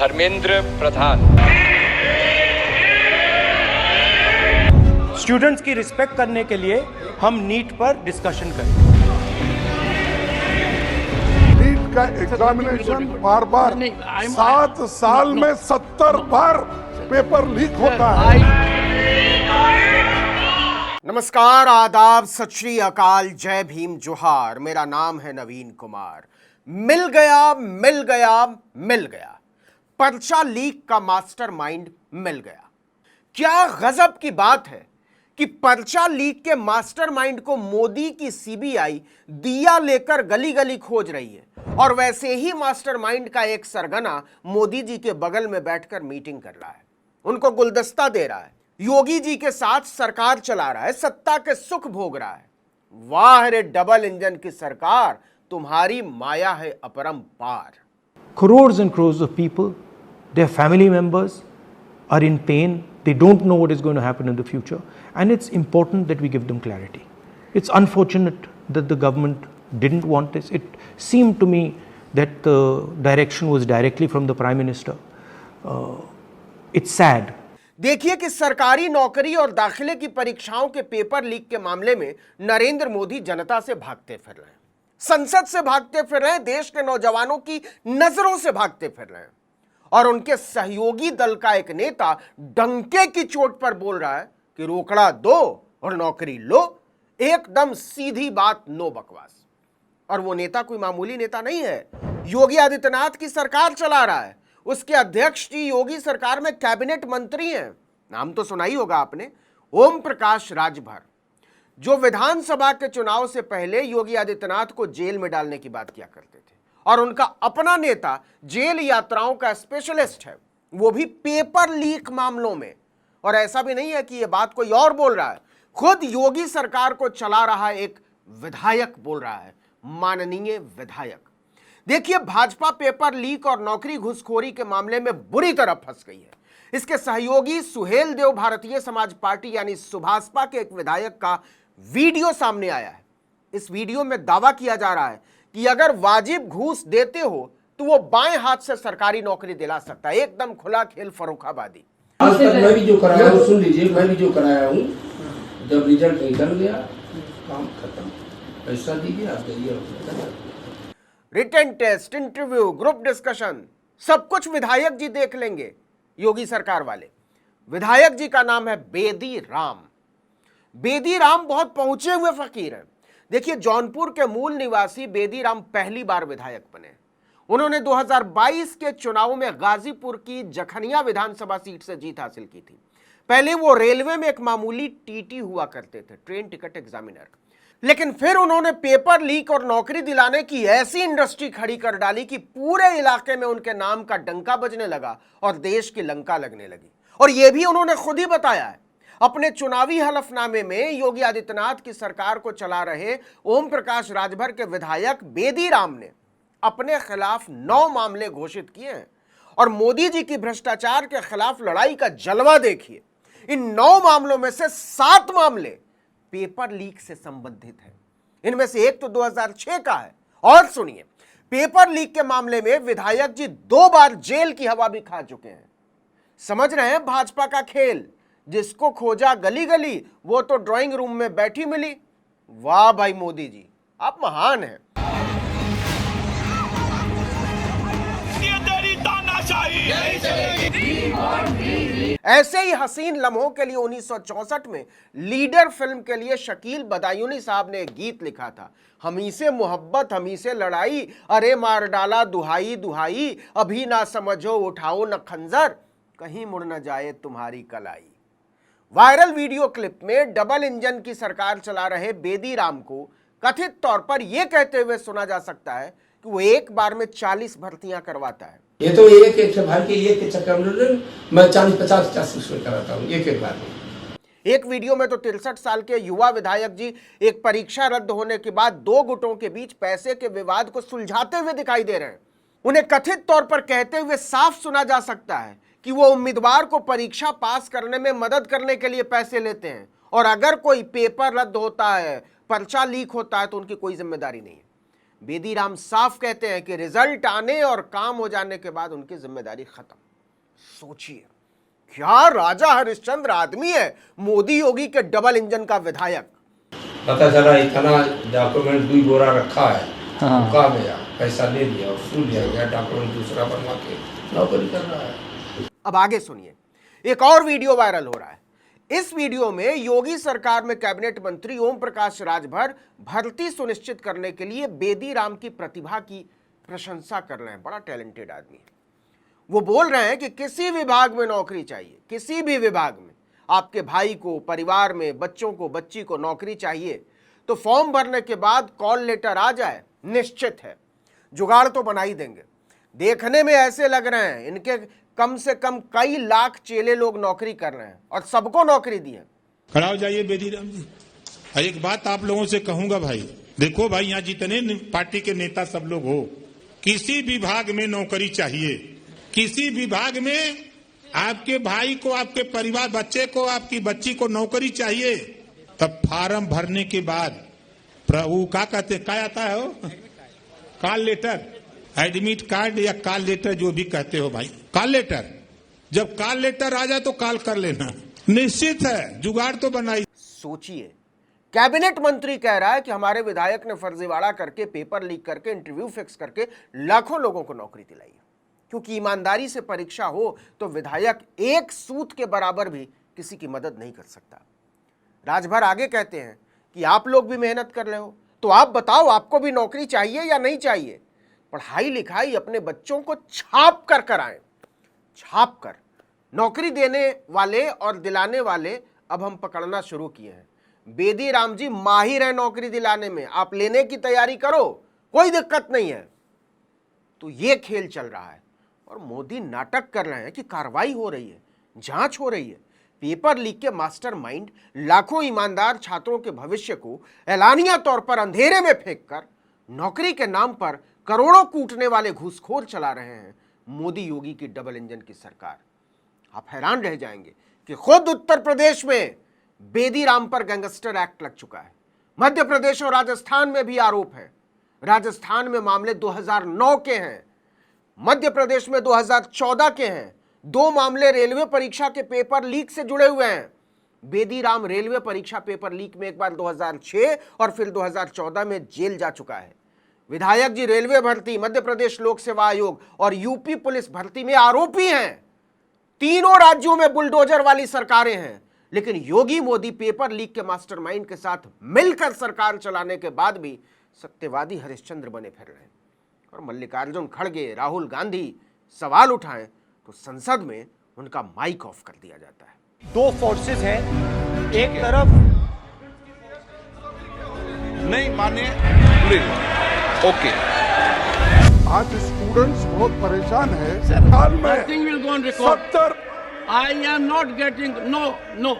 Dharmendra Pradhan. Students की respect करने के लिए हम नीट पर डिस्कशन करें। नीट का एग्जामिनेशन बार बार 7 साल में 70 बार पेपर लीक होता है। नमस्कार, आदाब, सत श्री अकाल, जय भीम, जोहार। मेरा नाम है नवीन कुमार। मिल गया मिल गया मिल गया, पर्चा लीक का मास्टरमाइंड मिल गया। क्या गजब की बात है कि पर्चा लीक के मास्टरमाइंड को मोदी की सीबीआई दिया लेकर गली गली खोज रही है, और वैसे ही मास्टरमाइंड का एक सरगना मोदी जी के बगल में बैठकर मीटिंग कर रहा है, उनको गुलदस्ता दे रहा है, योगी जी के साथ सरकार चला रहा है, सत्ता के सुख भोग रहा है। वाह रे डबल इंजन की सरकार, तुम्हारी माया है अपरंपार। Crores and crores of people, their family members are in pain. They don't know what is going to happen in the future, and it's important that we give them clarity. It's unfortunate that the government didn't want this. It seemed to me that the direction was directly from the Prime Minister. It's sad. देखिए कि सरकारी नौकरी और दाखिले की परीक्षाओं के paper leak के मामले में नरेंद्र मोदी जनता से भागते फिर रहे हैं, संसद से भागते फिर रहे हैं, देश के नौजवानों की नजरों से भागते फिर रहे हैं, और उनके सहयोगी दल का एक नेता डंके की चोट पर बोल रहा है कि रोकड़ा दो और नौकरी लो। एकदम सीधी बात, नो बकवास। और वो नेता कोई मामूली नेता नहीं है, योगी आदित्यनाथ की सरकार चला रहा है। उसके अध्यक्ष जी योगी सरकार में कैबिनेट मंत्री हैं, नाम तो सुना ही होगा आपने, ओम प्रकाश राजभर, जो विधानसभा के चुनाव से पहले योगी आदित्यनाथ को जेल में डालने की बात किया करते थे, और उनका अपना नेता जेल यात्राओं का स्पेशलिस्ट है, वो भी पेपर लीक मामलों में। और ऐसा भी नहीं है कि यह बात कोई और बोल रहा है, खुद योगी सरकार को चला रहा एक विधायक बोल रहा है, माननीय विधायक। देखिए, भाजपा पेपर लीक और नौकरी घुसखोरी के मामले में बुरी तरह फंस गई है। इसके सहयोगी सुहेल देव भारतीय समाज पार्टी यानी सुभाषपा के एक विधायक का वीडियो सामने आया है। इस वीडियो में दावा किया जा रहा है कि अगर वाजिब घूस देते हो तो वो बाएं हाथ से सरकारी नौकरी दिला सकता है। एकदम खुला खेल, फर्रुखाबादी। आज तक मैं भी जो कराया हूँ, सुन लीजिए, मैं भी जो कराया हूँ, जब रिजल्ट निकल गया, काम खत्म, पैसा दीजिए, आप जाइए। Written test, interview, group discussion, सब कुछ विधायक जी देख लेंगे, योगी सरकार वाले। विधायक जी का नाम है बेदी राम। बेदी राम बहुत पहुंचे हुए फकीर हैं। देखिए, जौनपुर के मूल निवासी बेदी राम पहली बार विधायक बने। उन्होंने 2022 के चुनाव में गाजीपुर की जखनिया विधानसभा सीट से जीत हासिल की थी। पहले वो रेलवे में एक मामूली टीटी हुआ करते थे, ट्रेन टिकट एग्जामिनर। लेकिन फिर उन्होंने पेपर लीक और नौकरी दिलाने की ऐसी इंडस्ट्री खड़ी कर डाली कि पूरे इलाके में उनके नाम का डंका बजने लगा और देश की लंका लगने लगी। और यह भी उन्होंने खुद ही बताया है अपने चुनावी हलफनामे में। योगी आदित्यनाथ की सरकार को चला रहे ओम प्रकाश राजभर के विधायक बेदी राम ने अपने खिलाफ 9 मामले घोषित किए हैं, और मोदी जी की भ्रष्टाचार के खिलाफ लड़ाई का जलवा देखिए। इन 9 मामलों में से 7 मामले पेपर लीक से संबंधित है। इनमें से एक तो 2006 का है। और सुनिए, पेपर लीक के मामले में विधायक जी 2 बार जेल की हवा भी खा चुके हैं। समझ रहे हैं भाजपा का खेल? जिसको खोजा गली गली वो तो ड्राइंग रूम में बैठी मिली। वाह भाई मोदी जी, आप महान हैं। ऐसे ही हसीन लम्हों के लिए 1964 में लीडर फिल्म के लिए शकील बदायूनी साहब ने एक गीत लिखा था, हमी से मोहब्बत हमी से लड़ाई, अरे मार डाला दुहाई दुहाई, अभी ना समझो उठाओ न खंजर, कहीं मुड़ न जाए तुम्हारी कलाई। वायरल वीडियो क्लिप में डबल इंजन की सरकार चला रहे बेदी राम को कथित तौर पर यह कहते हुए सुना जा सकता है कि वो एक बार में 40 भर्तियां करवाता है। ये तो एक भर के एक के चक्कर में मैं 40-50 उसमें कराता हूँ एक बार में। एक वीडियो में तो 63 साल के युवा विधायक जी एक परीक्षा रद्द होने के बाद 2 गुटों के बीच पैसे के विवाद को सुलझाते हुए दिखाई दे रहे हैं। उन्हें कथित तौर पर कहते हुए साफ सुना जा सकता है कि वो उम्मीदवार को परीक्षा पास करने में मदद करने के लिए पैसे लेते हैं, और अगर कोई पेपर रद्द होता है, पर्चा लीक होता है तो उनकी कोई जिम्मेदारी नहीं है। बेदीराम साफ कहते हैं कि रिजल्ट आने और काम हो जाने के बाद उनकी जिम्मेदारी खत्म। सोचिए, क्या राजा हरिश्चंद्र आदमी है मोदी योगी के डबल इंजन का विधायक। पता चला इतना डॉक्यूमेंट 2 बोरा रखा है, रुका गया, पैसा ले लिया, वसूल लिया गया, डॉक्यूमेंट दूसरा बनवा के नौकरी कर रहा है। अब आगे सुनिए, एक और वीडियो वायरल हो रहा है। इस वीडियो में योगी सरकार में कैबिनेट मंत्री ओम प्रकाश राजभर भर्ती सुनिश्चित करने के लिए बेदीराम की प्रतिभा की प्रशंसा कर रहे हैं। बड़ा टैलेंटेड आदमी है। वो बोल रहे हैं कि किसी विभाग में नौकरी चाहिए, किसी भी विभाग में आपके भाई को, परिवार में बच्चों को, बच्ची को नौकरी चाहिए तो फॉर्म भरने के बाद कॉल लेटर आ जाए, निश्चित है जुगाड़ तो बना ही देंगे। देखने में ऐसे लग रहे हैं इनके कम से कम कई लाख चेले लोग नौकरी कर रहे हैं और सबको नौकरी दी है। खड़ा हो जाइए बेदीराम जी। एक बात आप लोगों से कहूंगा भाई, देखो भाई, यहाँ जितने पार्टी के नेता सब लोग हो, किसी विभाग में नौकरी चाहिए, किसी विभाग में आपके भाई को, आपके परिवार, बच्चे को, आपकी बच्ची को नौकरी चाहिए, तब फार्म भरने के बाद प्रभु क्या कहते, क्या आता है वो, कॉल लेटर, एडमिट कार्ड या कॉल लेटर जो भी कहते हो भाई, कॉल लेटर। जब कॉल लेटर आ जाए तो कॉल कर लेना, निश्चित है जुगाड़ तो बनाई। सोचिए, कैबिनेट मंत्री कह रहा है कि हमारे विधायक ने फर्जीवाड़ा करके, पेपर लीक करके, इंटरव्यू फिक्स करके लाखों लोगों को नौकरी दिलाई है। क्योंकि ईमानदारी से परीक्षा हो तो विधायक एक सूत के बराबर भी किसी की मदद नहीं कर सकता। राजभर आगे कहते हैं कि आप लोग भी मेहनत कर रहे हो तो आप बताओ, आपको भी नौकरी चाहिए या नहीं चाहिए। पढ़ाई लिखाई अपने बच्चों को छाप कर कराएं, छाप कर। नौकरी देने वाले और दिलाने वाले अब हम पकड़ना शुरू किए हैं। बेदीराम जी माहिर है नौकरी दिलाने में, आप लेने की तैयारी करो, कोई दिक्कत नहीं है। तो ये खेल चल रहा है और मोदी नाटक कर रहे हैं कि कार्रवाई हो रही है, जांच हो रही है। पेपर लीक के मास्टरमाइंड लाखों ईमानदार छात्रों के भविष्य को ऐलानिया तौर पर अंधेरे में फेंककर नौकरी के नाम पर करोड़ों कूटने वाले घूसखोर चला रहे हैं मोदी योगी की डबल इंजन की सरकार। आप हैरान रह जाएंगे कि खुद उत्तर प्रदेश में बेदीराम पर गैंगस्टर एक्ट लग चुका है। मध्य प्रदेश और राजस्थान में भी आरोप है। राजस्थान में मामले 2009 के हैं, मध्य प्रदेश में 2014 के हैं। 2 मामले रेलवे परीक्षा के पेपर लीक से जुड़े हुए हैं। बेदीराम रेलवे परीक्षा पेपर लीक में एक बार 2006 और फिर 2014 में जेल जा चुका है। विधायक जी रेलवे भर्ती, मध्य प्रदेश लोक सेवा आयोग और यूपी पुलिस भर्ती में आरोपी हैं। तीनों राज्यों में बुलडोजर वाली सरकारें हैं, लेकिन योगी मोदी पेपर लीक के मास्टरमाइंड के साथ मिलकर सरकार चलाने के बाद भी सत्यवादी हरिश्चंद्र बने फिर रहे हैं। और मल्लिकार्जुन खड़गे, राहुल गांधी सवाल उठाएं तो संसद में उनका माइक ऑफ कर दिया जाता है। 2 फोर्सेस हैं, एक तरफ नहीं माने ओके। आज स्टूडेंट्स बहुत परेशान है। साल में 70 I am not getting no.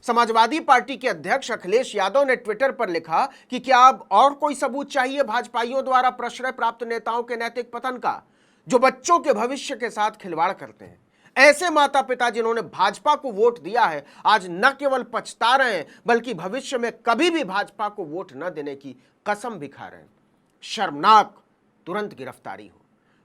Samajwadi party के अध्यक्ष अखिलेश यादव ने ट्विटर पर लिखा कि क्या अब और कोई सबूत चाहिए भाजपाइयों द्वारा प्रश्रय प्राप्त नेताओं के नैतिक पतन का, जो बच्चों के भविष्य के साथ खिलवाड़ करते हैं। ऐसे माता पिता जिन्होंने भाजपा को वोट दिया है आज न केवल पछता रहे हैं बल्कि भविष्य में कभी भी भाजपा को वोट न देने की कसम भी खा रहे हैं। शर्मनाक, तुरंत गिरफ्तारी हो।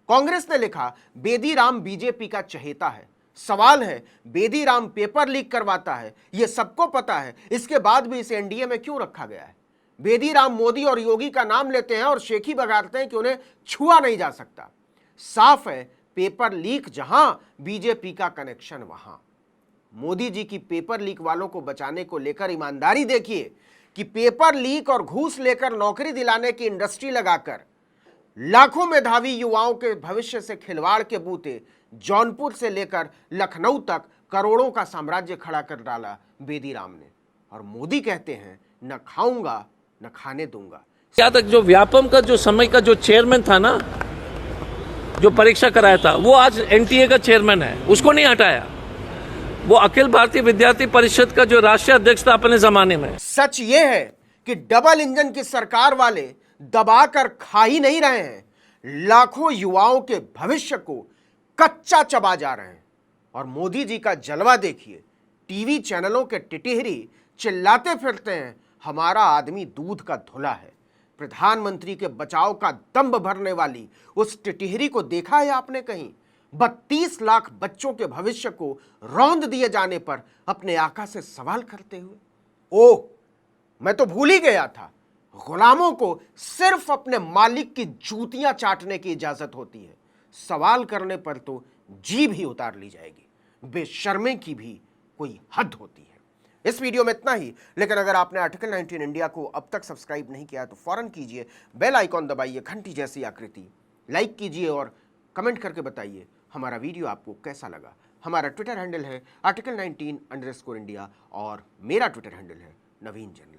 कांग्रेस ने लिखा बेदीराम बीजेपी का चहेता है। सवाल है बेदीराम पेपर लीक करवाता है, यह सबको पता है, इसके बाद भी इसे एनडीए में क्यों रखा गया है। बेदीराम मोदी और योगी का नाम लेते हैं और शेखी बगाड़ते हैं कि उन्हें छुआ नहीं जा सकता। साफ है पेपर लीक जहां, बीजेपी का कनेक्शन वहां। मोदी जी की पेपर लीक वालों को बचाने को लेकर ईमानदारी देखिए कि पेपर लीक और घूस लेकर नौकरी दिलाने की इंडस्ट्री लगाकर लाखों मेधावी युवाओं के भविष्य से खिलवाड़ के बूते जौनपुर से लेकर लखनऊ तक करोड़ों का साम्राज्य खड़ा कर डाला बेदीराम ने। और मोदी कहते हैं न खाऊंगा न खाने दूंगा। क्या तक जो व्यापम का जो समय का जो चेयरमैन था ना, जो परीक्षा कराया था, वो आज एनटीए का चेयरमैन है, उसको नहीं हटाया। वो अखिल भारतीय विद्यार्थी परिषद का जो राष्ट्रीय अध्यक्ष था अपने जमाने में। सच ये है कि डबल इंजन की सरकार वाले दबाकर खा ही नहीं रहे हैं, लाखों युवाओं के भविष्य को कच्चा चबा जा रहे हैं। और मोदी जी का जलवा देखिए, टीवी चैनलों के टिटिहरी चिल्लाते फिरते हैं हमारा आदमी दूध का धुला है। प्रधानमंत्री के बचाव का दंभ भरने वाली उस टिटहरी को देखा है आपने कहीं? 32 लाख बच्चों के भविष्य को रौंद दिए जाने पर अपने आका से सवाल करते हुए, ओह मैं तो भूल ही गया था, गुलामों को सिर्फ अपने मालिक की जूतियां चाटने की इजाजत होती है, सवाल करने पर तो जीभ ही उतार ली जाएगी। बेशर्मे की भी कोई हद होती है। इस वीडियो में इतना ही, लेकिन अगर आपने आर्टिकल 19 इंडिया को अब तक सब्सक्राइब नहीं किया तो फौरन कीजिए, बेल आइकॉन दबाइए, घंटी जैसी आकृति, लाइक कीजिए और कमेंट करके बताइए हमारा वीडियो आपको कैसा लगा। हमारा ट्विटर हैंडल है article19_India और मेरा ट्विटर हैंडल है नवीन जर्नलिस्ट।